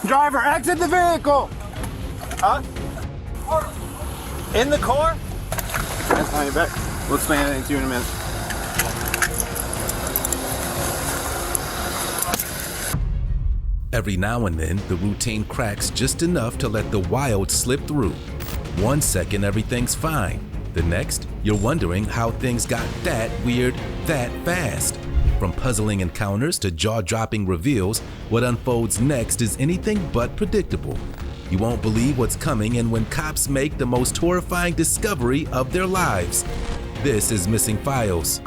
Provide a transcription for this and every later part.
Driver, exit the vehicle! Huh? In the car? That's fine, back. We'll explain it to you in a minute. Every now and then, the routine cracks just enough to let the wild slip through. 1 second, everything's fine. The next, you're wondering how things got that weird that fast. From puzzling encounters to jaw-dropping reveals, what unfolds next is anything but predictable. You won't believe what's coming and when cops make the most horrifying discovery of their lives. This is Missing Files.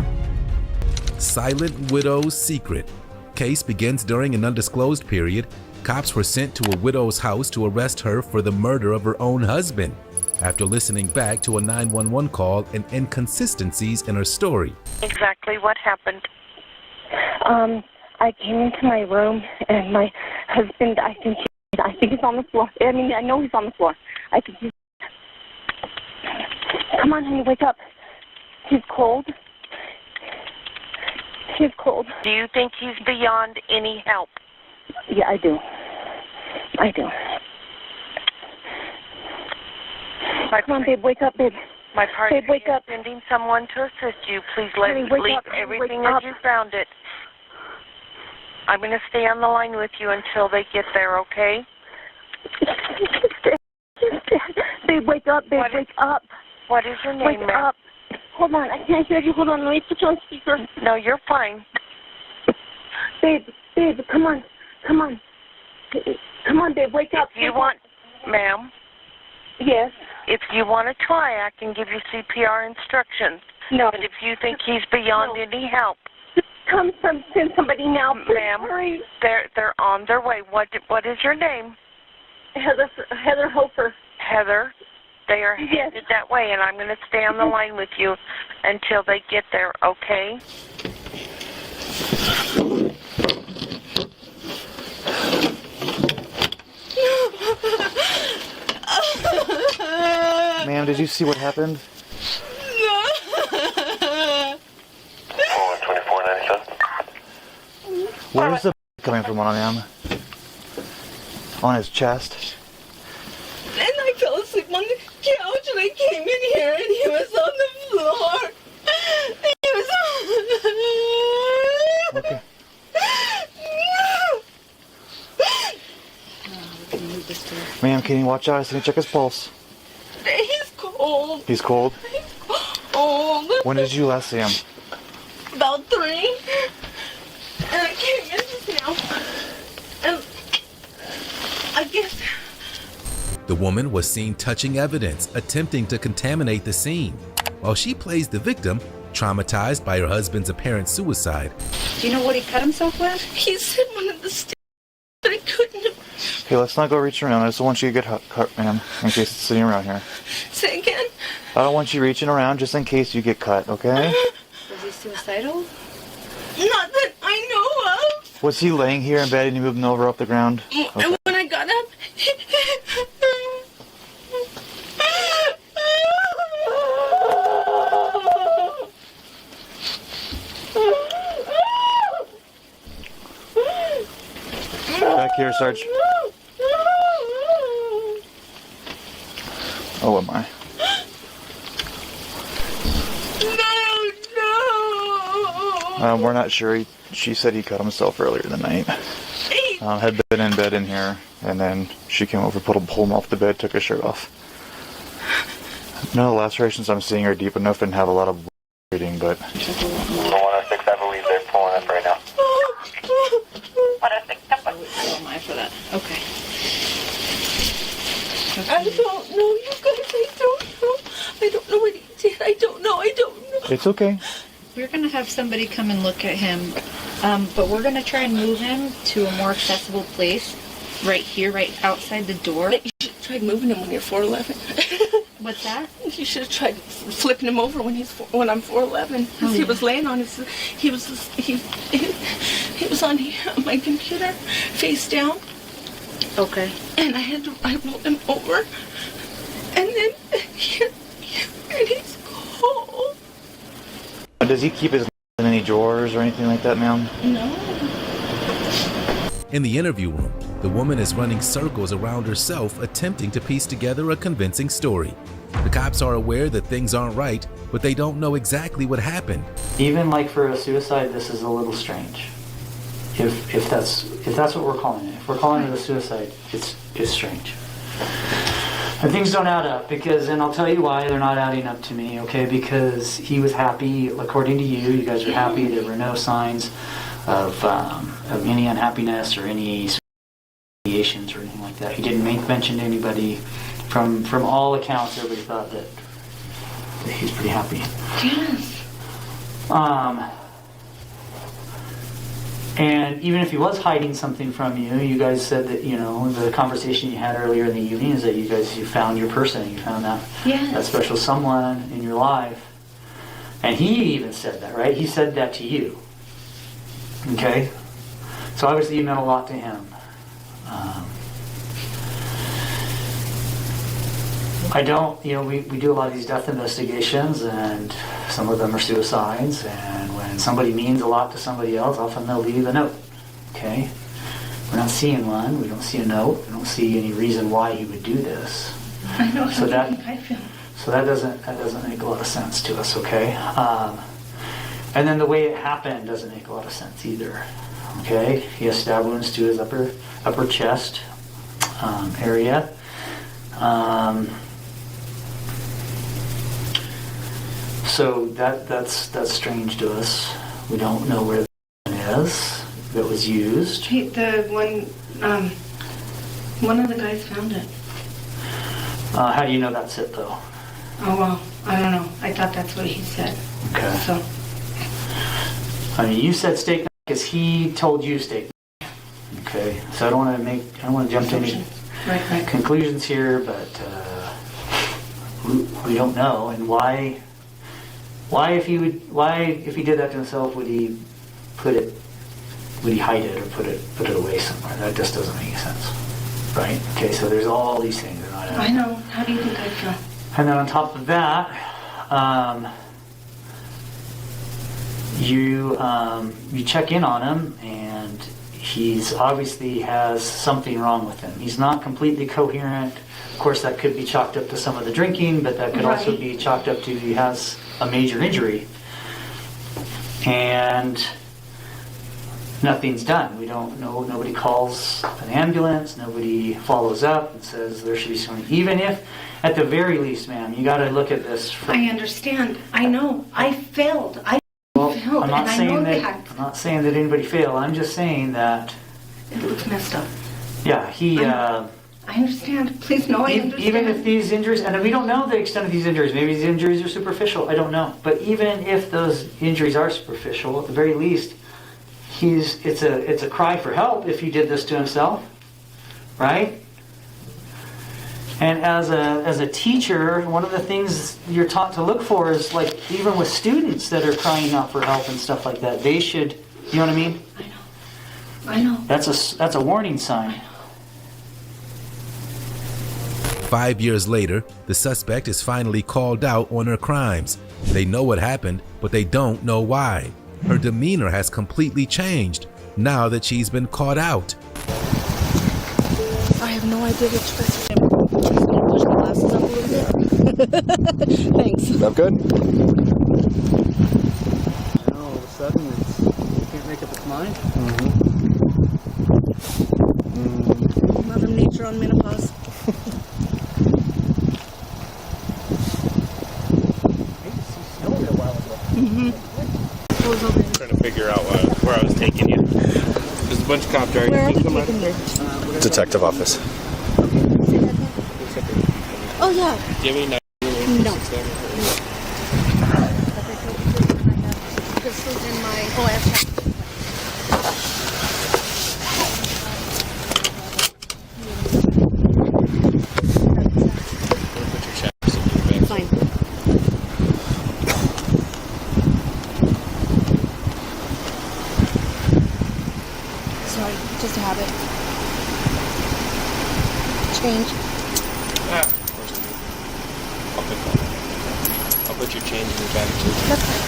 Silent Widow's Secret. Case begins during an undisclosed period. Cops were sent to a widow's house to arrest her for the murder of her own husband. After listening back to a 911 call and inconsistencies in her story. Exactly what happened? I came into my room and my husband, I think he's on the floor. I mean, I know he's on the floor. I think he's... Come on, honey, wake up. He's cold. He's cold. Do you think he's beyond any help? Yeah, I do. I do. Come on, babe, wake up, babe. My partner Babe, wake up. is sending someone to assist you. Please let Honey, me wake leave up. Honey, everything wake as up. you found it. I'm going to stay on the line with you until they get there, okay? Babe, wake up, babe, wake up. What is your name, Wake ma'am? up. Hold on, I can't hear you. Hold on, let me put you on speaker. No, you're fine. Babe, come on. Come on, babe, wake up. If you want, ma'am, Yes. if you want to try, I can give you CPR instructions. No. But if you think he's beyond any help, Send somebody now, please. ma'am, Hurry. they're on their way. What is your name? Heather Hofer. Heather. They are Yes. headed that way, and I'm going to stay on the line with you until they get there, okay? Ma'am, did you see what happened? No. 2497. Where's the coming from on him? On his chest? And I fell asleep on the couch and I came in here and he was on the floor. He was on... Okay. Ma'am, can you watch out? I need to check his pulse. He's cold. He's cold? Cold. When did you last see him? About 3. And I came in just now. And I guess... The woman was seen touching evidence, attempting to contaminate the scene, while she plays the victim, traumatized by her husband's apparent suicide. Do you know what he cut himself with? He said one of the stairs, but I couldn't have... Okay, let's not go reaching around. I just don't want you to get cut, ma'am, in case it's sitting around here. Say again? I don't want you reaching around just in case you get cut, okay? Was he suicidal? Not that I know of. Was he laying here in bed and you moved him over off the ground? Okay. And when I got up... Back here, Sarge. Oh, am I? No. We're not sure. She said he cut himself earlier in the night. Had been in bed in here, and then she came over, pulled him off the bed, took his shirt off. No, the lacerations I'm seeing are deep enough and have a lot of bleeding, but... 106, I believe they're pulling up right now. 106, come on. Oh, am I for that? Okay. I don't know, you guys. I don't know. I don't know what he did. I don't know. It's okay. We're going to have somebody come and look at him, but we're going to try and move him to a more accessible place right here, right outside the door. You should have tried moving him when you're 4'11". What's that? You should have tried flipping him over when when I'm 4'11". Because he was laying on his, he was on my computer, face down. Okay. And I rolled him over, and then and he's cold. Does he keep his in any drawers or anything like that, ma'am? No. In the interview room, The woman is running circles around herself, attempting to piece together a convincing story. The cops are aware that things aren't right, but they don't know exactly what happened. Even like for a suicide, this is a little strange. If that's what we're calling it. If we're calling it a suicide, it's strange. And things don't add up because, and I'll tell you why they're not adding up to me, okay? Because he was happy, according to you. You guys were happy. There were no signs of any unhappiness or any associations or anything like that. He didn't mention to anybody. From all accounts, everybody thought that he's pretty happy. Yes. And even if he was hiding something from you, you guys said that, you know, the conversation you had earlier in the evening is that you found your person, you found that special someone in your life. And he even said that, right? He said that to you. Okay? So obviously you meant a lot to him. I don't, you know, we do a lot of these death investigations, and some of them are suicides, and when somebody means a lot to somebody else, often they'll leave a note, okay? We're not seeing one, we don't see a note, we don't see any reason why he would do this. I know So how I feel. So that doesn't make a lot of sense to us, okay? And then the way it happened doesn't make a lot of sense either, okay? He has stab wounds to his upper chest area. So that's strange to us. We don't know where the gun is that was used. One of the guys found it. How do you know that's it, though? Oh, well, I don't know. I thought that's what he said. Okay. So. I mean, you said steak knife because he told you steak knife. Okay. So I don't want to jump to any Right. conclusions here, but we don't know. And why if he did that to himself, would he hide it or put it away somewhere? That just doesn't make any sense, right? Okay, so there's all these things that are not I know. How do you think I feel? And then on top of that, you check in on him, and he's obviously has something wrong with him. He's not completely coherent. Of course, that could be chalked up to some of the drinking, but that could also be chalked up to he has a major injury. And nothing's done. We don't know. Nobody calls an ambulance. Nobody follows up and says there should be something. Even if, at the very least, ma'am, you got to look at this. I understand. I know. I failed. I'm not saying that anybody failed. I'm just saying that it looks messed up. Yeah, I understand. Please, no, I understand. Even if these injuries, and we don't know the extent of these injuries, maybe these injuries are superficial, I don't know. But even if those injuries are superficial, at the very least, it's a cry for help if he did this to himself, right? And as a teacher, one of the things you're taught to look for is, like, even with students that are crying out for help and stuff like that, they should, you know what I mean? I know. That's a warning sign. 5 years later, the suspect is finally called out on her crimes. They know what happened, but they don't know why. Her demeanor has completely changed now that she's been caught out. I have no idea which person I'm just gonna push the glasses up a little bit. Thanks. That good? I know, all of a sudden you can't make up its mind. Mother Nature on menopause. Trying to figure out where I was taking you. There's a bunch of cop drivers. Where are we taking you? Detective office. Oh yeah. Do you have any night? No. This is in my. Oh, I have. Fine. Sorry, just a habit. Change. I'll put your change in your bag too. That's fine.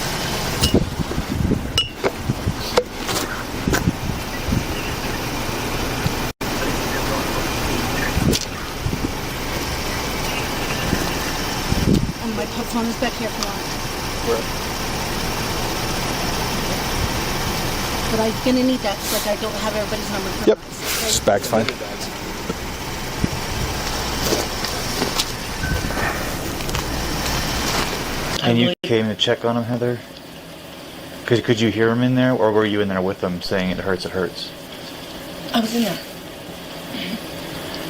Put on his bed here if you want. Where? But I'm gonna need that because like I don't have everybody's number. Yep. Okay? Just bag's fine. And you came to check on him, Heather? Could you hear him in there, or were you in there with him saying it hurts, it hurts? I was in there.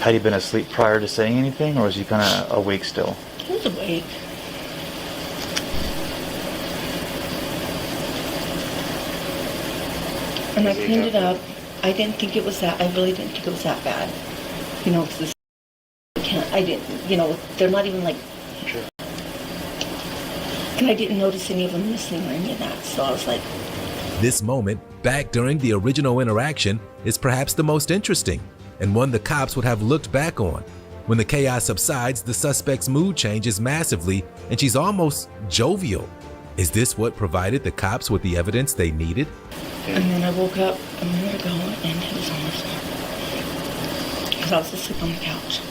Had he been asleep prior to saying anything, or was he kind of awake still? He was awake. And I cleaned it up. I didn't think it was that. I really didn't think it was that bad. You know, because I didn't. You know, they're not even like. Sure. And I didn't notice any of them missing or any of that. So I was like. This moment, back during the original interaction, is perhaps the most interesting, and one the cops would have looked back on. When the chaos subsides, the suspect's mood changes massively, and she's almost jovial. Is this what provided the cops with the evidence they needed? And then I woke up a minute ago, and he was on the floor. Because I was asleep on the couch.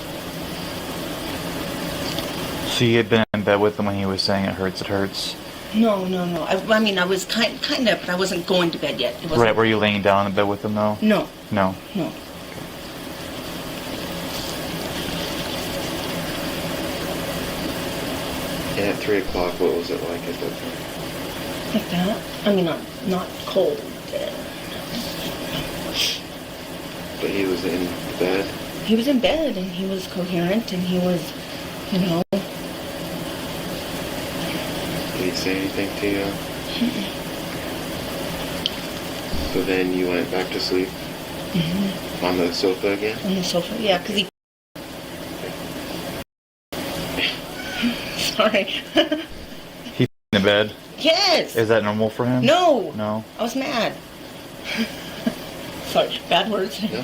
So you had been in bed with him when he was saying it hurts, it hurts? No. I mean, I was kind of, but I wasn't going to bed yet. It wasn't. Right, were you laying down in bed with him, though? No. No? No. And at 3 o'clock, what was it like at that time? Like that? I mean, not cold. But he was in bed? He was in bed, and he was coherent, and he was, you know. Did he say anything to you? So then you went back to sleep? Mm-hmm. On the sofa again? On the sofa, yeah, because he... Sorry. He's in bed? Yes! Is that normal for him? No! No? I was mad. Sorry, bad words. No.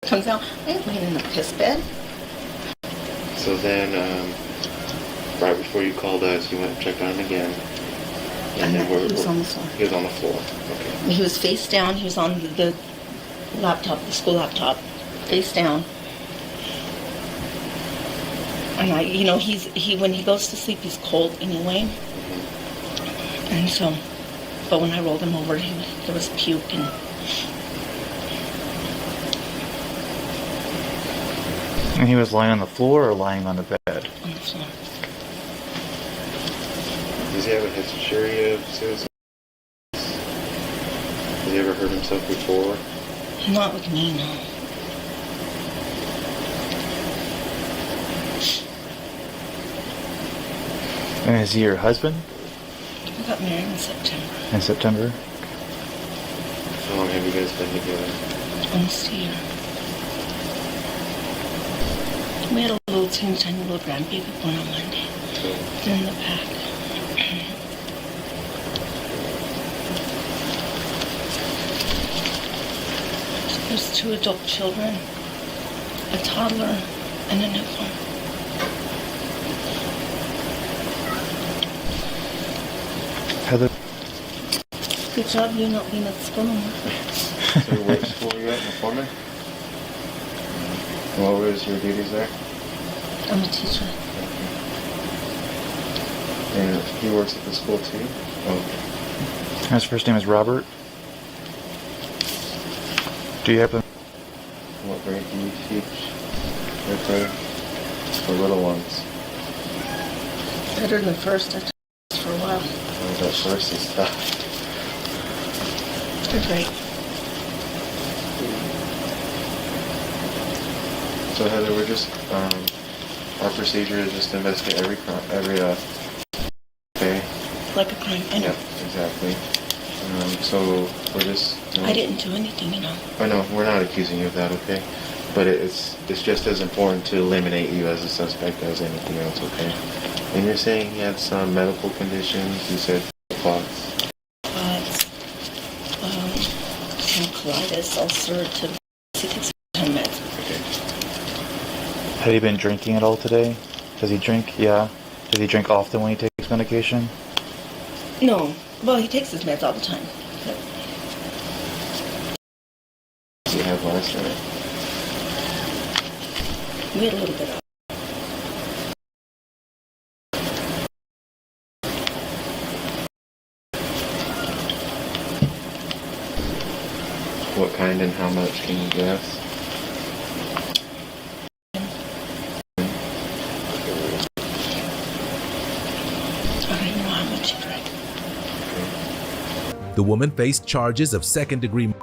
Comes out, I ain't laying in the piss bed. So then, right before you called us, you went and checked on him again. And then he was on the floor. He was on the floor, okay. He was face down. He was on the laptop, the school laptop, face down. And when he goes to sleep, he's cold anyway. And so, but when I rolled him over, there was puke and. And he was lying on the floor or lying on the bed? On the floor. Does he have a history of suicide? Has he ever hurt himself before? Not with me, no. And is he your husband? We got married in September. In September? How long have you guys been together? Almost a year. We had a little tiny little grandbaby born on Monday. It's in the back. There's 2 adult children, a toddler, and a newborn. Heather? Good job you not being at school no more. So what school were you at in the foreman? And what was your duties there? I'm a teacher. And he works at the school too? Oh. His first name is Robert. Do you happen? What grade do you teach? Third grade? For little ones? Better than first. I taught for a while. Oh, that first is tough. They're great. So Heather, we're just, our procedure is just to investigate every okay? Like a crime, I know. Yep, exactly. So we're just... I didn't do anything, you know. I know, we're not accusing you of that, okay? But it's just as important to eliminate you as a suspect as anything else, okay? And you're saying he had some medical conditions, you said clots. Some colitis, ulcerative. He takes 10 meds. Okay. Have you been drinking at all today? Does he drink? Yeah. Does he drink often when he takes medication? No. Well, he takes his meds all the time. But... What did you have last night? We had a little bit of kind and how much can you guess? I don't know how much he drank. The woman faced charges of second-degree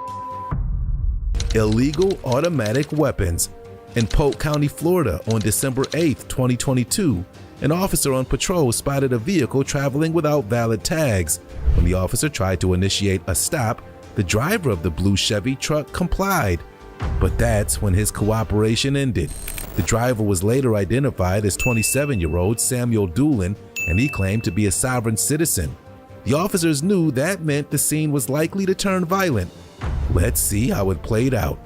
illegal automatic weapons. In Polk County, Florida, on December 8, 2022, an officer on patrol spotted a vehicle traveling without valid tags. When the officer tried to initiate a stop, the driver of the blue Chevy truck complied. But that's when his cooperation ended. The driver was later identified as 27-year-old Samuel Doolin, and he claimed to be a sovereign citizen. The officers knew that meant the scene was likely to turn violent. Let's see how it played out.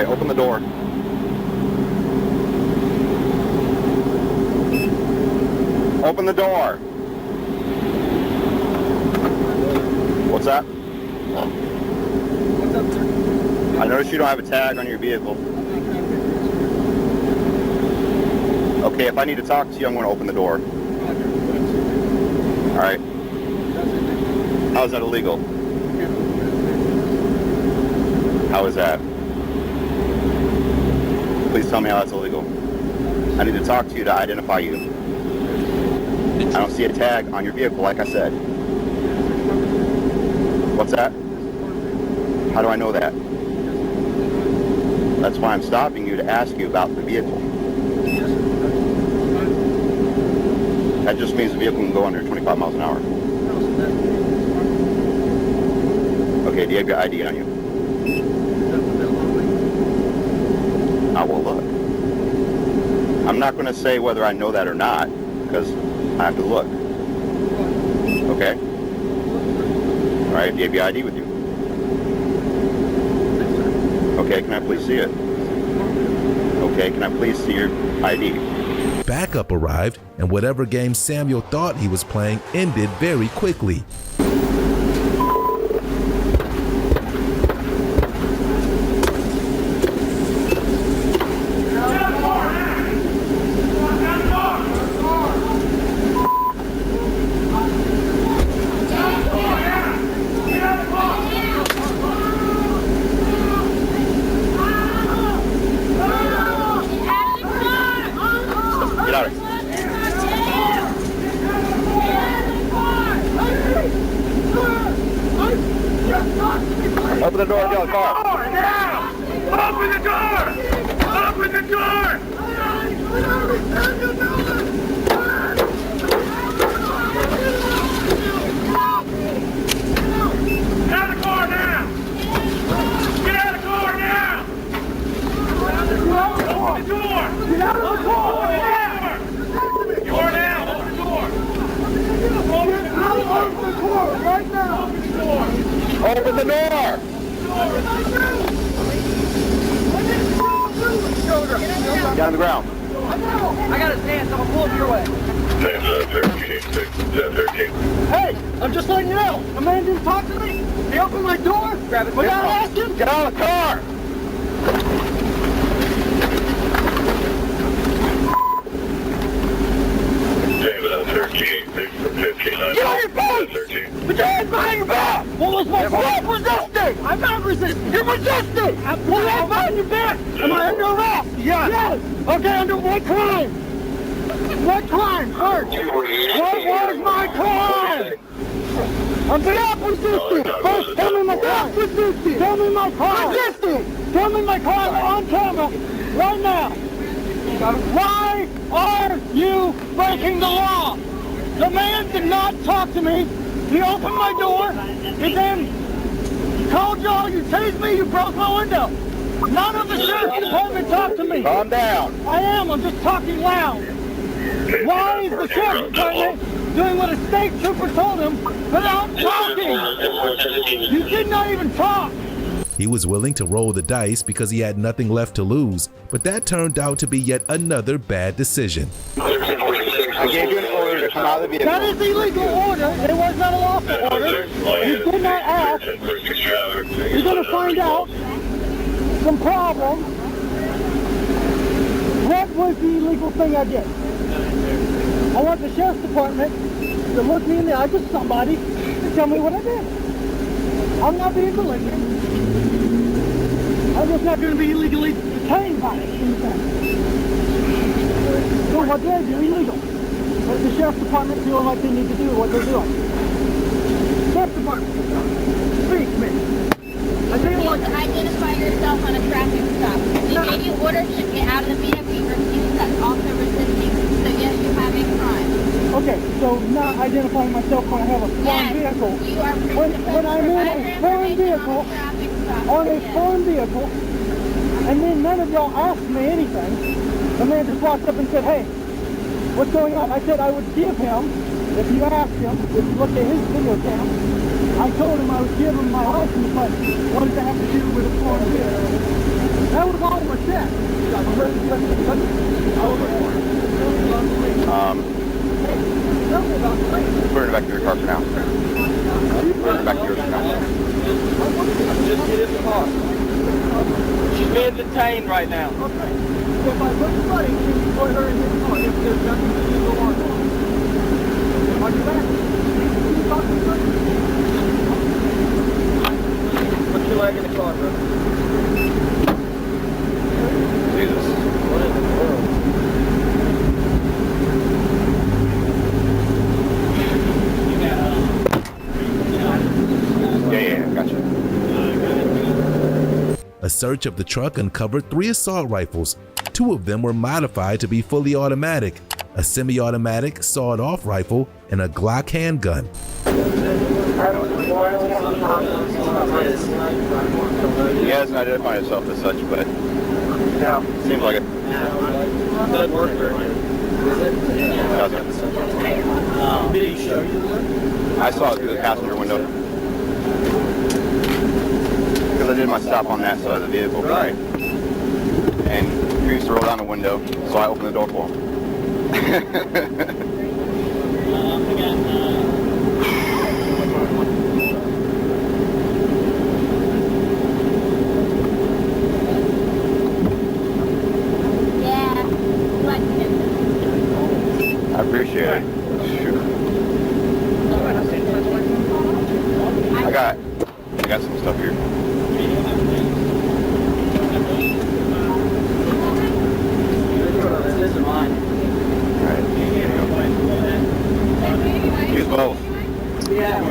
Open the door. Open the door. What's that? I noticed you don't have a tag on your vehicle. Okay, if I need to talk to you, I'm going to open the door. All right. How is that illegal? How is that? Please tell me how that's illegal. I need to talk to you to identify you. I don't see a tag on your vehicle, like I said. What's that? How do I know that? That's why I'm stopping you to ask you about the vehicle. That just means the vehicle can go under 25 miles an hour. Okay, do you have your ID on you? I will look. I'm not going to say whether I know that or not, because I have to look. Okay? All right, do you have your ID with you? Okay, can I please see it? Okay, can I please see your ID? Backup arrived, and whatever game Samuel thought he was playing ended very quickly. Open the door, get out of the car. Open the door! Open Open the door! Get out of the car now! Get out of the car now! Open the door! Get out of the car! You are now! Open the door! Open the door right now! Open the door! Get on the ground. I got his hands, I'm gonna pull him your way. 13. Hey, I'm just letting you know. A man didn't talk to me. He opened my door without asking. Get out of the car. Get on your face! Put your hands behind your back! What was my fault? Resisting! I'm not resisting! You're resisting! Put your hands behind your back! Am I under arrest? Yes! Okay, under what crime? What crime? First! What was my crime? I'm not resisting! First, tell me my crime! Resisting! Tell me my crime! Resisting! Tell me my crime on camera right now! Why are you breaking the law? The man did not talk to me. He opened my door. He then called y'all. You tased me. You broke my window. None of the sheriff's department talked to me. Calm down. I am. I'm just talking loud. Why is the sheriff's department doing what a state trooper told him without talking? You did not even talk. He was willing to roll the dice because he had nothing left to lose, but that turned out to be yet another bad decision. I gave you an order to come out of the vehicle. That is illegal order. It was not a lawful order. You did not ask. You're going to find out some problem. What was the illegal thing I did? I want the sheriff's department to look me in the eyes as somebody and tell me what I did. I'm not being belligerent. I'm just not going to be illegally detained by it. So what did I do illegal? What the sheriff's department feel like they need to do what they're doing? Sheriff's department, speak to me. I tell you what. Identify yourself on a traffic stop. We gave you orders to get out of the vehicle. You refused. That's also resisting. So yes, you have a crime. Okay, so not identifying myself when I have a foreign vehicle. You are when I'm in a foreign vehicle, on a foreign vehicle, and then none of y'all asked me anything. The man just walked up and said, hey, what's going on? I said I would give him, if you asked him, if you looked at his video cam, I told him I would give him my license, but what does that have to do with a foreign vehicle? That was all my check. Put her back to your car for now. Put her back to yours for now. Just get in the car. She's being detained right now. Okay. So if I put the money, can you put her in his car if there's nothing illegal on it? Are you back? Can you talk to me? Put your leg in the car, bro. Jesus. What in the world? Yeah, gotcha. A search of the truck uncovered 3 assault rifles. 2 of them were modified to be fully automatic, a semi-automatic sawed-off rifle, and a Glock handgun. He hasn't identified himself as such, but seems like it. Doesn't work very good. Doesn't. Did he show you? I saw it through the passenger window. Because I did my stop on that side of the vehicle. Right. And he used to roll down the window, so I opened the door for him. I appreciate it. Shoot. I got some stuff here. This is mine. Alright. Use both. Yeah.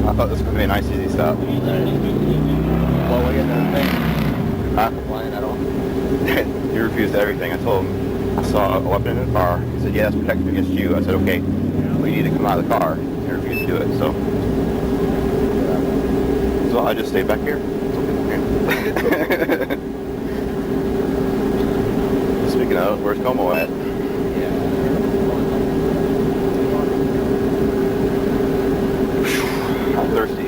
I thought Not complying at all? He refused everything. I told him I saw a weapon in the car. He said, yeah, it's protected against you. I said, okay, well, you need to come out of the car. He refused to do it, so I just stayed back here. Speaking of, where's Como at? I'm thirsty.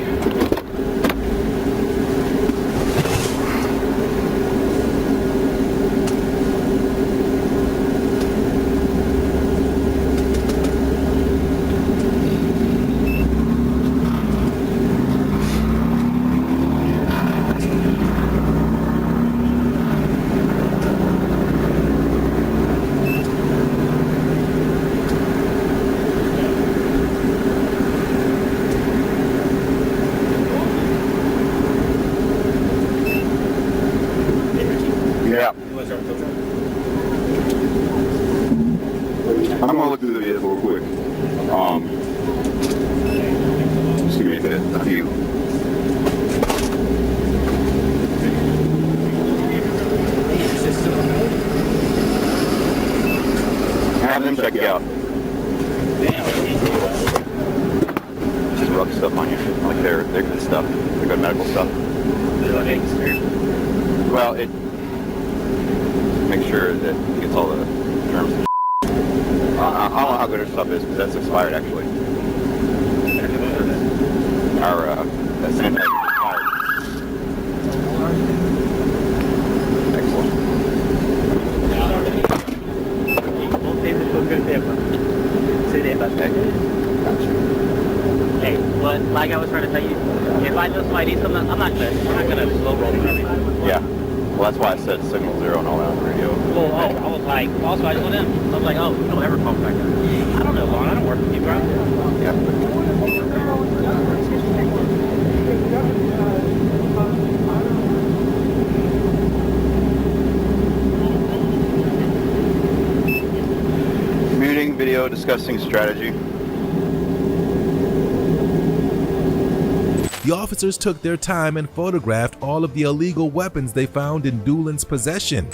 I'm gonna look through the vehicle real quick. Just give me a few. Have them check you out. Just rub stuff on you, like they're good stuff. They're good medical stuff. Well, it make sure that it gets all the germs. I don't know how good her stuff is because that's expired actually. Our that sanitizer is expired. Excellent. Hey, but like I was trying to tell you, if I know somebody needs something, I'm not gonna slow roll them. Yeah. Well, that's why I said signal 0 and all that on the radio. Well, I was like, also I told him, I was like, oh, you don't ever call me back up. I don't know, Lon, I don't work with you, bro. Yeah. Muting video discussing strategy. The officers took their time and photographed all of the illegal weapons they found in Doolin's possession.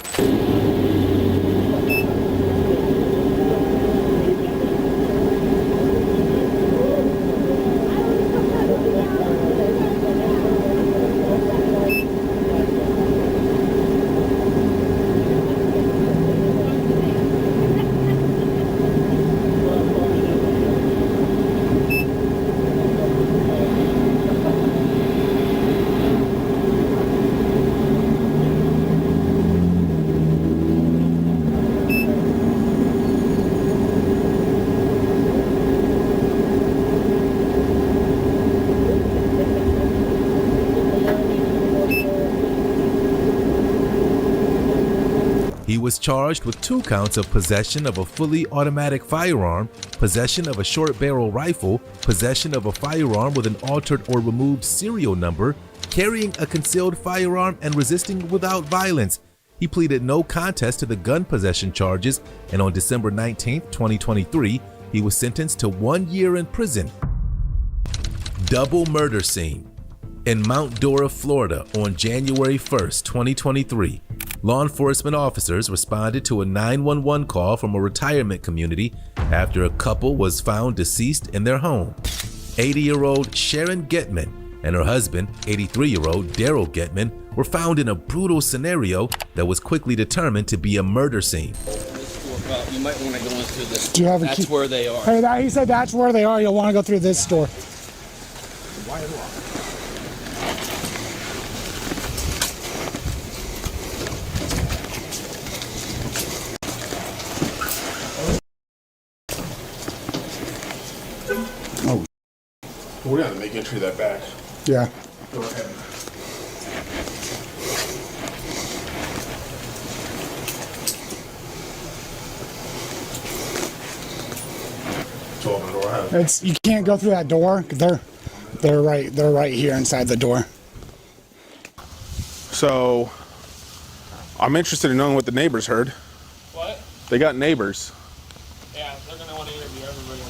He was charged with 2 counts of possession of a fully automatic firearm, possession of a short barrel rifle, possession of a firearm with an altered or removed serial number, carrying a concealed firearm, and resisting without violence. He pleaded no contest to the gun possession charges, and on December 19, 2023, he was sentenced to 1 year in prison. Double murder scene. In Mount Dora, Florida, on January 1st, 2023, law enforcement officers responded to a 911 call from a retirement community after a couple was found deceased in their home. 80-year-old Sharon Getman and her husband, 83-year-old Daryl Getman, were found in a brutal scenario that was quickly determined to be a murder scene. You might want to go into this. Do you have a That's key? where they are. Hey, he said that's where they are. You'll want to go through this door. Oh. We're gonna make entry that back. Yeah. Go ahead. It's you can't go through that door. They're right here inside the door. So, I'm interested in knowing what the neighbors heard. What? They got neighbors. Yeah, they're gonna want to interview everybody.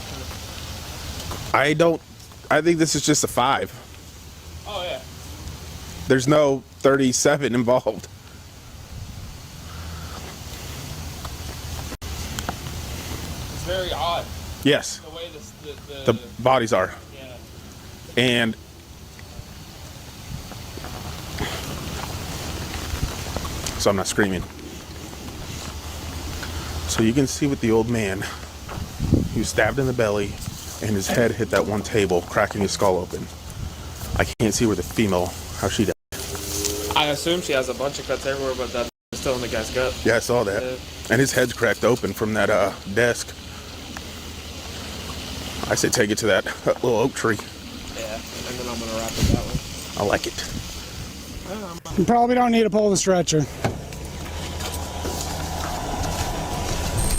I think this is just a 5. Oh yeah. There's no 37 involved. very odd. Yes. The way The bodies are. Yeah. And so I'm not screaming. So you can see with the old man, he was stabbed in the belly and his head hit that one table, cracking his skull open. I can't see where the female, how she died. I assume she has a bunch of cuts everywhere, but that's still in the guy's gut. Yeah, I saw that. Yeah. And his head's cracked open from that desk. I say take it to that little oak tree. Yeah, and then I'm gonna wrap it that way. I like it. You probably don't need to pull the stretcher.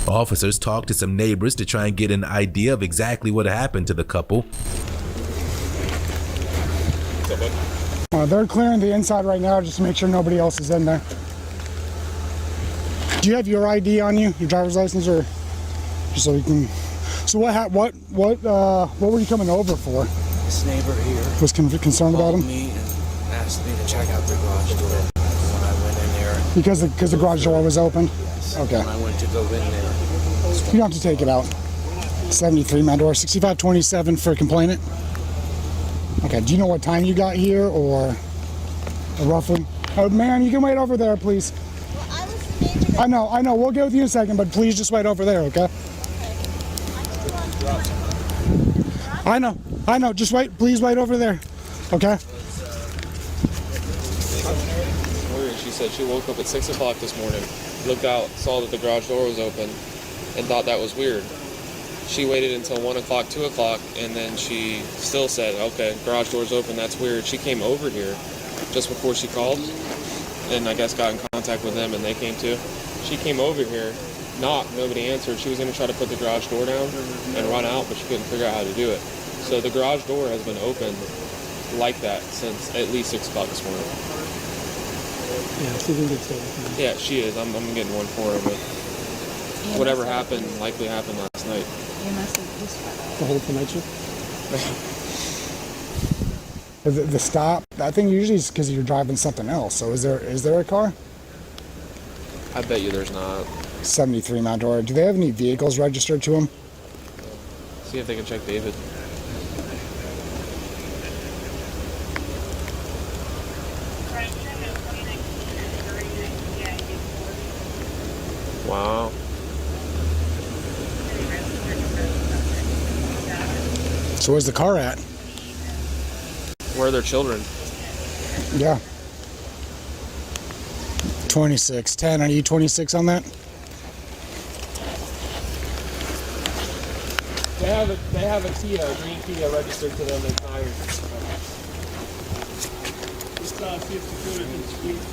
Officers talked to some neighbors to try and get an idea of exactly what happened to the couple. They're clearing the inside right now just to make sure nobody else is in there. Do you have your ID on you, your driver's license, or just so you can? So what were you coming over for? This neighbor here was concerned about him. Me and asked me to check out the garage door when I went in there. Because the garage door was open. Yes. Okay. When I went to go in there. You don't have to take it out. 73 my door, 6527 for complainant. Okay. Do you know what time you got here, or roughly? Oh man, you can wait over there, please. I know. We'll get with you in a second, but please just wait over there, okay? I know. Just wait. Please wait over there, okay? Weird. She said she woke up at 6 o'clock this morning, looked out, saw that the garage door was open, and thought that was weird. She waited until 1 o'clock, 2 o'clock, and then she still said, okay, garage door's open, that's weird. She came over here just before she called, and I guess got in contact with them, and they came too. She came over here, knocked, nobody answered. She was going to try to put the garage door down and run out, but she couldn't figure out how to do it. So the garage door has been open like that since at least 6 o'clock this morning. Yeah, she's in good state. Yeah, she is. I'm getting one for her, but whatever happened likely happened last night. The whole night shift? The stop, I think usually it's because you're driving something else. So is there a car? I bet you there's not. 73 Mount Dora. Do they have any vehicles registered to them? See if they can check David. Wow. So where's the car at? Where are their children? Yeah. 2610. Are you 26 on that? They have a Kia, a green Kia registered to them as tires. Just see if security can squeeze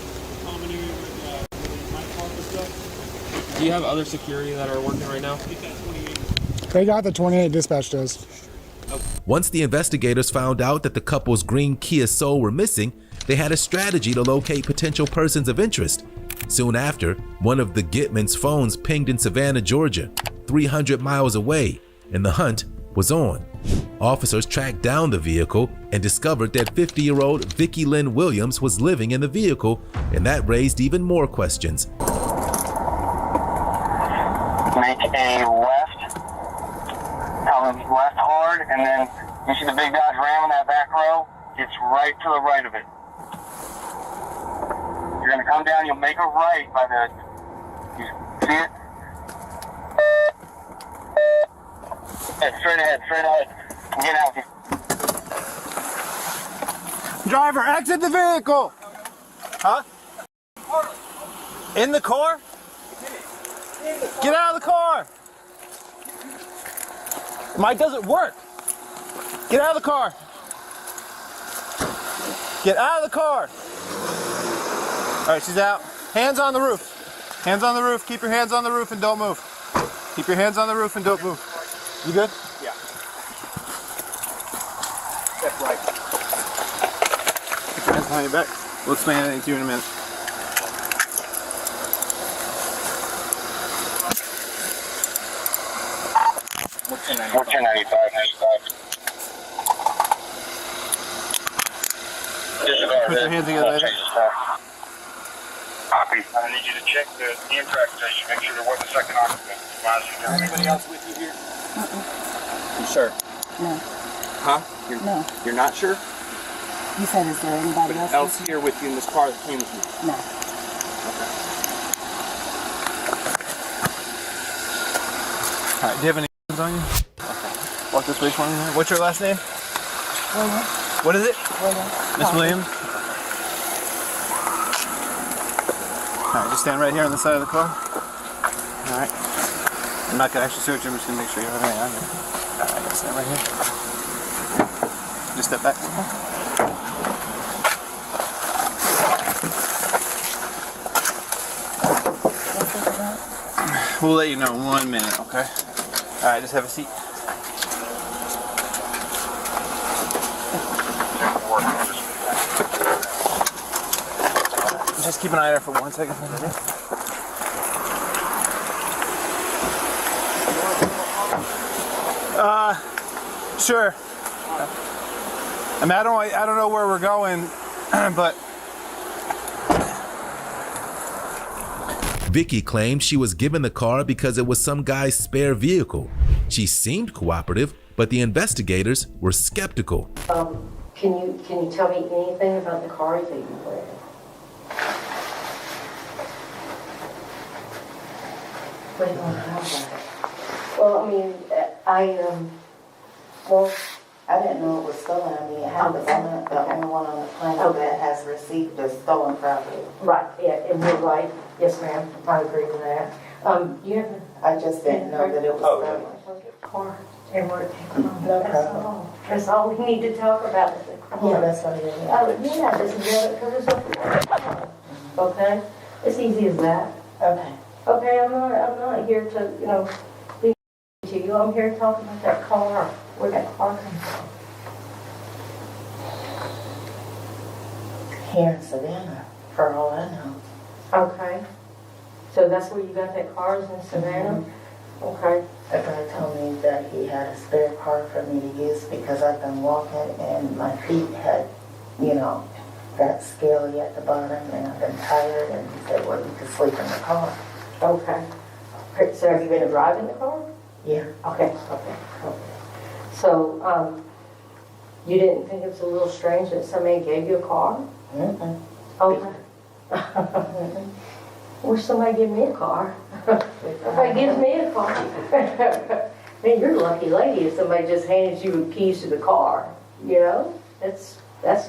common area with my car and stuff. Do you have other security that are working right now? They got the 28 dispatch does. Once the investigators found out that the couple's green Kia Soul were missing, they had a strategy to locate potential persons of interest. Soon after, one of the Gitman's phones pinged in Savannah, Georgia, 300 miles away, and the hunt was on. Officers tracked down the vehicle and discovered that 50-year-old Vicki Lynn Williams was living in the vehicle, and that raised even more questions. Make a left, come left hard, and then you see the big Dodge Ram in that back row? It's right to the right of it. You're going to come down, you'll make a right by the, you see it? Yeah, straight ahead. Get out. Driver, exit the vehicle! Huh? In the car? Get out of the car! Mic doesn't work. Get out of the car. Get out of the car. All right, she's out. Hands on the roof. Hands on the roof. Keep your hands on the roof and don't move. Keep your hands on the roof and don't move. You good? Yeah. Step right. Keep your hands behind your back. We'll explain anything to you in a minute. What's your 95? Put your hands together. Copy. copy. I need you to check the impact station, make sure there wasn't a second occupant. Anybody else with you here? You sure? No. Huh? No. You're not sure? You said, is there anybody Else here with you in this car that came with you? No. Okay. All right, do you have any on you? Okay. Walk this way for me. What's your last name? William. What is it? William. Miss Williams? All right, just stand right here on the side of the car. All right. I'm not going to actually search you. I'm just going to make sure you have everything on you. All right, stand right here. Just step back. We'll let you know in 1 minute, okay? All right, just have a seat. Just keep an eye there for 1 second. Sure. I mean, I don't know where we're going, but. Vicky claimed she was given the car because it was some guy's spare vehicle. She seemed cooperative, but the investigators were skeptical. Can you tell me anything about the car that you were in? What do you want to know about it? Well, I mean, I didn't know it was stolen. I mean, it had the only one on the planet that has received the stolen property. Right, yeah, and you're right. Yes, ma'am, I agree with that. I just didn't know that it was stolen. Car and where it came from. No That's problem. all. That's all we need to talk about is the car. Yeah, that's what it is. Oh, yeah, this is the other covers up the car. Okay? It's easy as that. Okay. Okay, I'm not here to, be to you. I'm here to talk about that car, where that car comes from. Here in Savannah, for all I know. Okay. So that's where you got that car, is in Savannah? Okay. The guy told me that he had a spare car for me to use because I've been walking and my feet had, got scaly at the bottom and I've been tired, and he said, well, you could sleep in the car. Okay. So have you been driving the car? Yeah. Okay. So, you didn't think it was a little strange that somebody gave you a car? Mm-mm. Okay. Wish somebody give me a car. Somebody gives me a car. Man, you're a lucky lady if somebody just handed you the keys to the car. That's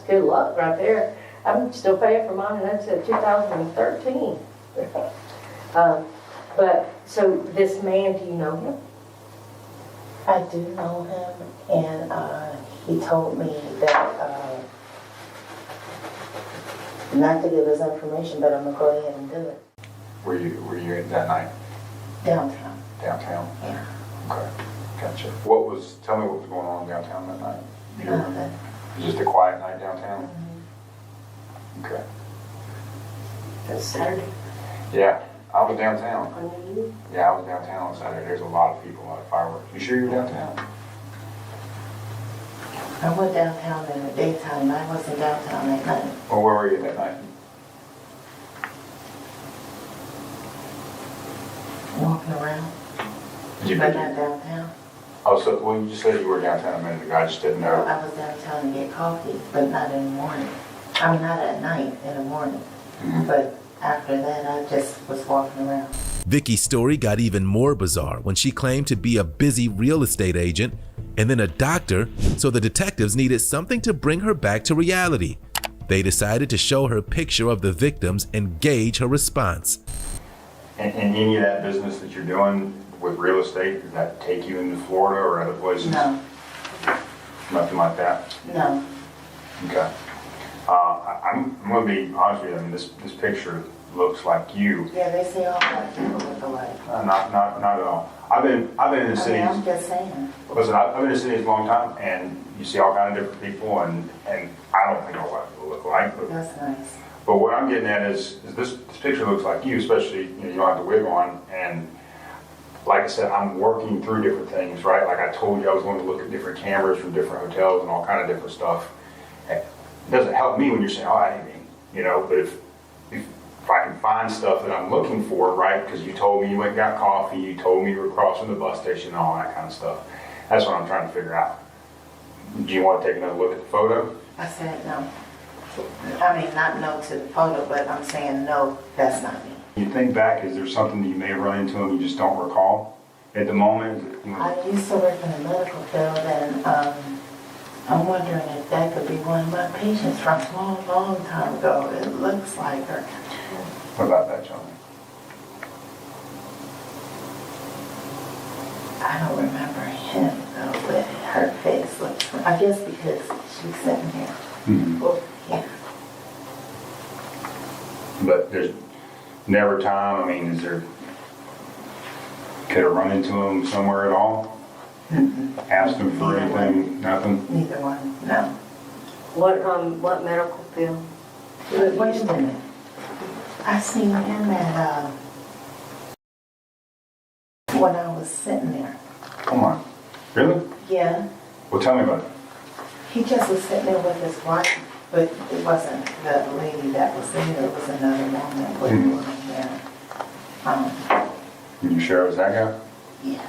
good luck right there. I'm still paying for mine, and that's a 2013. But so this man, do you know him? I do know him, and he told me that not to give his information, but I'm gonna go ahead and do it. Were you in that night? Downtown. Downtown? Yeah. Okay, gotcha. Tell me what was going on downtown that night? Nothing. It was just a quiet night downtown? Mm-hmm. Okay. That's Saturday. Yeah, I was downtown. On you? Yeah, I was downtown on Saturday. There's a lot of people, a lot of fireworks. You sure you're downtown? I went downtown in the daytime. I wasn't downtown at night. Well, where were you that night? Walking around. But not downtown. Oh, so, well, you just said you were downtown a minute ago. I just didn't know. I was downtown to get coffee, but not in the morning. I mean, not at night, in the morning. Mm-hmm. But after that, I just was walking around. Vicky's story got even more bizarre when she claimed to be a busy real estate agent and then a doctor, so the detectives needed something to bring her back to reality. They decided to show her a picture of the victims and gauge her response. And any of that business that you're doing with real estate, does that take you into Florida or other places? No. Nothing like that? No. Okay. I'm going to be honest with you. I mean, this picture looks like you. Yeah, they say all black people look alike. Not at all. I've been in the city. I'm just saying. Listen, I've been in the city a long time, and you see all kind of different people, and I don't think all black people look alike. But, that's nice. But what I'm getting at is this picture looks like you, especially you don't have the wig on, and like I said, I'm working through different things, right? Like I told you, I was going to look at different cameras from different hotels and all kind of different stuff. It doesn't help me when you're saying, oh, I didn't mean, but if if I can find stuff that I'm looking for, right? Because you told me you went and got coffee, you told me you were crossing the bus station, and all that kind of stuff. That's what I'm trying to figure out. Do you want to take another look at the photo? I said no. I mean, not no to the photo, but I'm saying no, that's not me. You think back, is there something that you may have run into and you just don't recall at the moment? I used to work in the medical field, and I'm wondering if that could be one of my patients from a long, long time ago. It looks like her. What about that, John? I don't remember him though, but her face looks, I guess because she's sitting here. Mm-hmm. Well, yeah. But there's never time, I mean, is there, could have run into him somewhere at all? Mm-hmm. Asked him for anything? Nothing? Neither one, no. What medical field? Wait a minute. I seen him at, when I was sitting there. Come on. Really? Yeah. Well, tell me about it. He just was sitting there with his wife, but it wasn't the lady that was there. It was another woman with him there. You sure it was that guy? Yeah.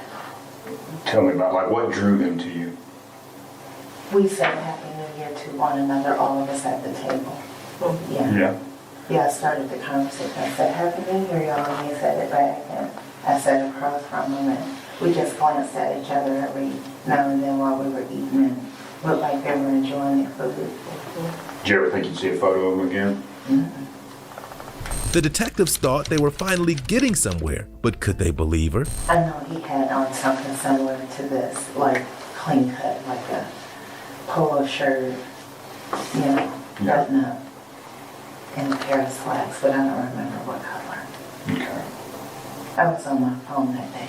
Tell me about, like, what drew him to you? We said Happy New Year to one another, all of us at the table. Yeah. Yeah. Yeah, I started the conversation. I said, Happy New Year, y'all, and he said it back, and I sat across from him, and we just glanced at each other every now and then while we were eating, and looked like they were enjoying their food. Did you ever think you'd see a photo of him again? Mm-hmm. The detectives thought they were finally getting somewhere, but could they believe her? I know he had on something similar to this, like clean cut, like a polo shirt, you know, button up, and a pair of slacks, but I don't remember what color. Okay. I was on my phone that day,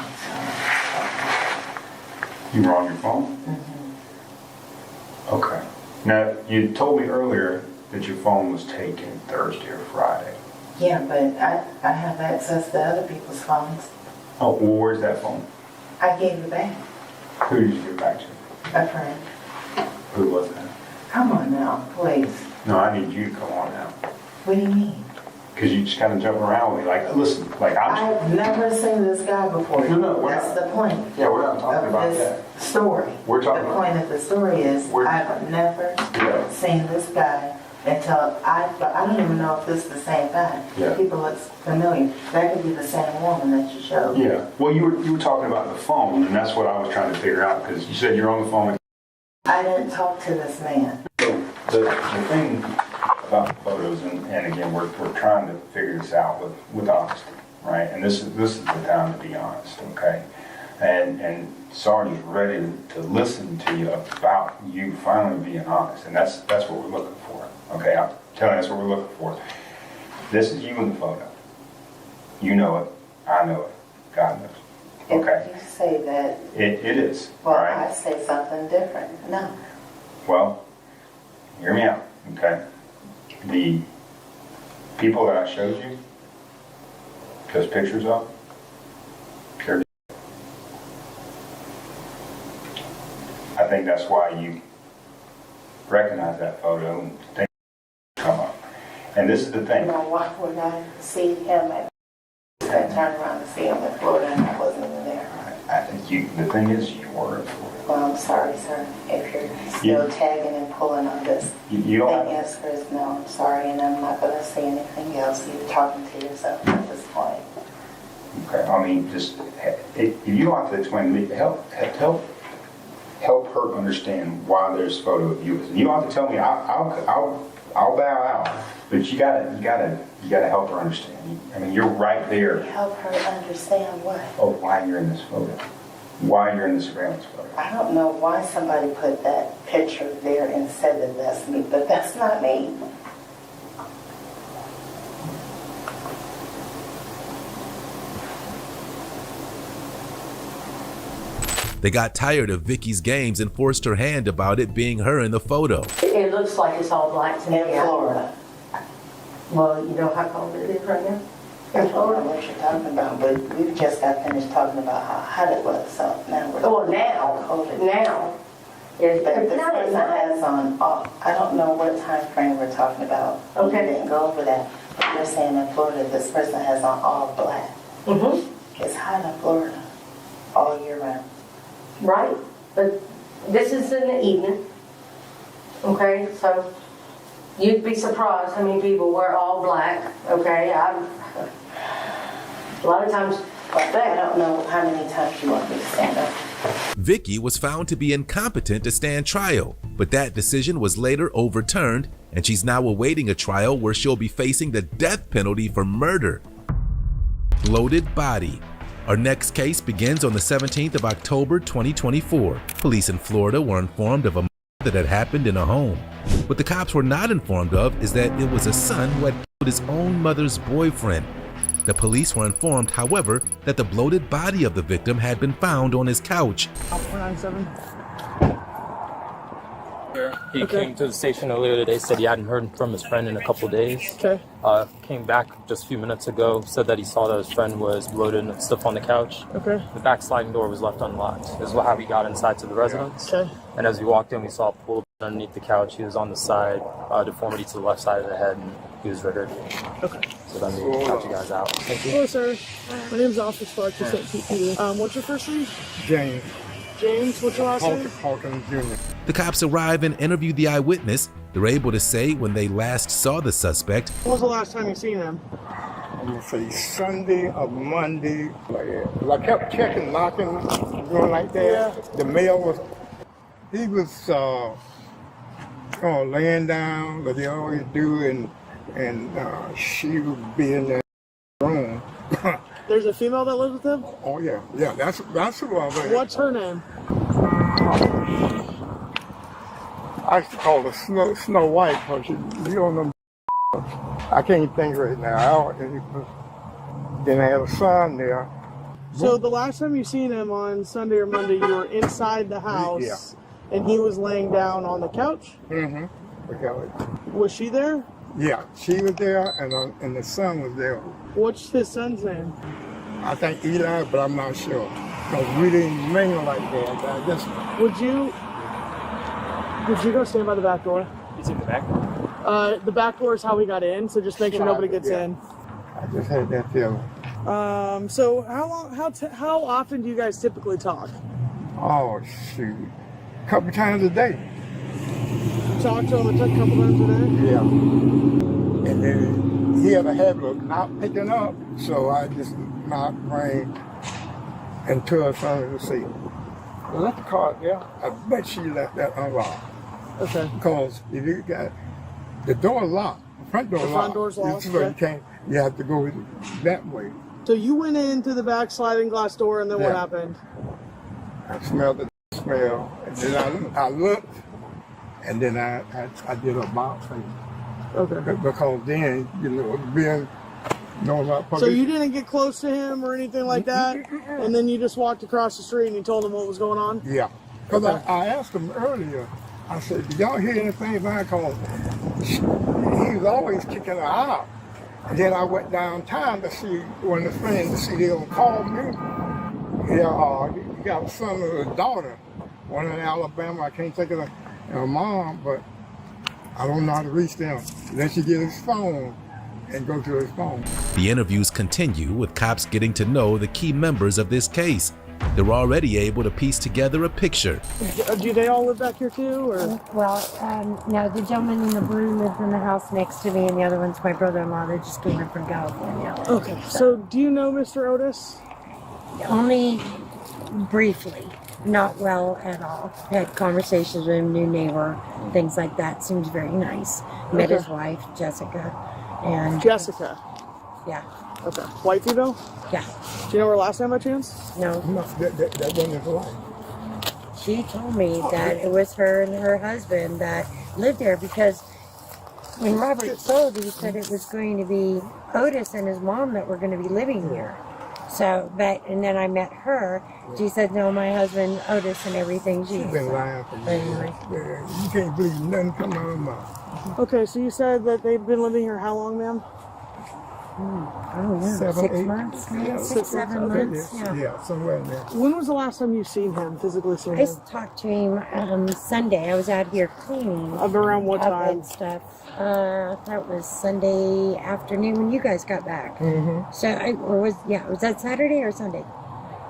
so. You were on your phone? Mm-hmm. Okay. Now, you told me earlier that your phone was taken Thursday or Friday. Yeah, but I have access to other people's phones. Oh, well, where's that phone? I gave it back. Who did you give it back to? A friend. Who was that? Come on now, please. No, I need you to come on now. What do you mean? Because you just kind of jumping around with me. Like, listen, like I've never seen this guy before. No, that's the point. Yeah, we're not talking about this that. Story. We're talking the about point of the story is I've never seen this guy until I don't even know if this is the same guy. Yeah. People look familiar. That could be the same woman that you showed. Yeah. Well, you were talking about the phone, and that's what I was trying to figure out, because you said you're on the phone. I didn't talk to this man. The thing about photos, and again, we're trying to figure this out with honesty, right? And this is the time to be honest, okay? And Sarge is ready to listen to you about you finally being honest, and that's what we're looking for, okay? I'm telling you, that's what we're looking for. This is you in the photo. You know it. I know it. God knows. Okay. If you say that, It is. well, right? I say something different. No. Well, hear me out, okay? The people that I showed you, those pictures of, they're, I think that's why you recognize that photo and think come up. And this is the thing. My wife would not see him and turn around and see him in Florida, and I wasn't even there. I think the thing is, you were in Florida. Well, I'm sorry, sir, if you're still tagging and pulling on this. You don't The answer is no, I'm sorry, and I'm not going to say anything else. You're talking to yourself at this point. Okay, I mean, just, if you don't have to explain to me, help her understand why there's a photo of you. You don't have to tell me, I'll bow out, but you gotta help her understand. I mean, you're right there. Help her understand what? Oh, why you're in this photo. Why you're in the surveillance photo. I don't know why somebody put that picture there and said that that's me, but that's not me. They got tired of Vicky's games and forced her hand about it being her in the photo. It looks like it's all black to me. In Florida. Well, you know how cold it is right now? I don't know what you're talking about, but we just got finished talking about how hot it was, so now we're now, cold it is. now. But this person has on, I don't know what time frame we're talking about. Okay. We didn't go over that. You're saying in Florida this person has on all black. Mm-hmm. It's hot in Florida all year round. Right, but this is in the evening. Okay, so you'd be surprised how many people wear all black. Okay, a lot of times, I don't know how many times you want me to stand up. Vicky was found to be incompetent to stand trial, but that decision was later overturned, and she's now awaiting a trial where she'll be facing the death penalty for murder. Bloated body. Our next case begins on the 17th of October 2024. Police in Florida were informed of a murder that had happened in a home. What the cops were not informed of is that it was a son who had killed his own mother's boyfriend. The police were informed, however, that the bloated body of the victim had been found on his couch. 497. He came to the station earlier today, said he hadn't heard from his friend in a couple days. Okay. Came back just a few minutes ago, said that he saw that his friend was bloated and stuff on the couch. Okay. The back sliding door was left unlocked. This is how he got inside to the residence. Okay. And as we walked in, we saw a pool underneath the couch. He was on the side, deformity to the left side of the head, and he was riggered. Okay. So then we got you guys out. Thank you. Hello, sir. My name's Officer Clark, just at PP. What's your first name? James. James, what's your last name? Hawkins Jr. The cops arrive and interview the eyewitness. They're able to say when they last saw the suspect. When was the last time you seen him? I'm going to say Sunday or Monday. I kept checking, knocking, going like that. Yeah. The mail was, he was laying down, like they always do, and she would be in the room. There's a female that lives with him? Oh, yeah. Yeah, that's who I was. What's her name? I used to call her Snow White because you don't know. I can't think right now. Then I had a son there. So the last time you seen him on Sunday or Monday, you were inside the house, and he was laying down on the couch? Mm-hmm. Was she there? Yeah, she was there, and the son was there. What's his son's name? I think Eli, but I'm not sure. Because we didn't mingle like that. I just... Would you go stand by the back door? He's in the back door? The back door is how we got in, so just make sure nobody gets in. I just had that feeling. So how often do you guys typically talk? Oh, shoot. A couple times a day. Talk to him a couple times a day? Yeah. And then he had a habit of not picking up, so I just not rang until I started to see. I left the car there. I bet she left that unlocked. Okay. Because if you got the door locked, the front door locked. The front door's locked. So you have to go that way. So you went into the back sliding glass door, and then what happened? I smelled the smell, and then I looked, and then I did a box thing. Okay. Because then, being known about public. So you didn't get close to him or anything like that, and then you just walked across the street and you told him what was going on? Yeah. Because I asked him earlier, I said, did y'all hear anything about him? He was always kicking her out. And then I went downtown to see one of the friends to see they gonna call me. Yeah, you got a son or a daughter, one in Alabama. I can't think of her mom, but I don't know how to reach them. Then she get his phone and go to his phone. The interviews continue with cops getting to know the key members of this case. They're already able to piece together a picture. Do they all live back here too, or? Well, no, the gentleman in the blue lives in the house next to me, and the other one's my brother-in-law. They just came in from California. Okay, so do you know Mr. Otis? Only briefly, not well at all. Had conversations with him, new neighbor, things like that. Seems very nice. Met his wife, Jessica. And Jessica? Yeah. Okay. White female? Yeah. Do you know her last name by chance? No. That wasn't his wife. She told me that it was her and her husband that lived there, because when Robert sold, he said it was going to be Otis and his mom that were going to be living here. So, and then I met her. She said, no, my husband, Otis, and everything. She's been lying for me. Anyway. You can't believe nothing come out of her mouth. Okay, so you said that they've been living here how long, ma'am? Oh, yeah. 7, 6 8 months? Maybe Yeah, 6, 7 okay, months. yeah, somewhere in there. When was the last time you seen him, physically seen I him? talked to him Sunday. I was out here cleaning. Around what up time? And stuff. That was Sunday afternoon when you guys got back. Mm-hmm. So, was that Saturday or Sunday?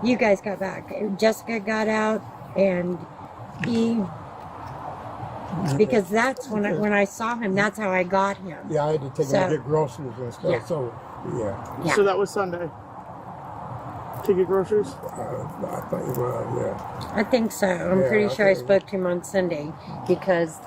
You guys got back. Jessica got out, and because that's when I saw him, that's how I got him. Yeah, I had to take him to get groceries and stuff, Yeah. so, yeah. So that was Sunday? To get groceries? I think it was, yeah. I think so. I'm pretty sure I spoke to him on Sunday because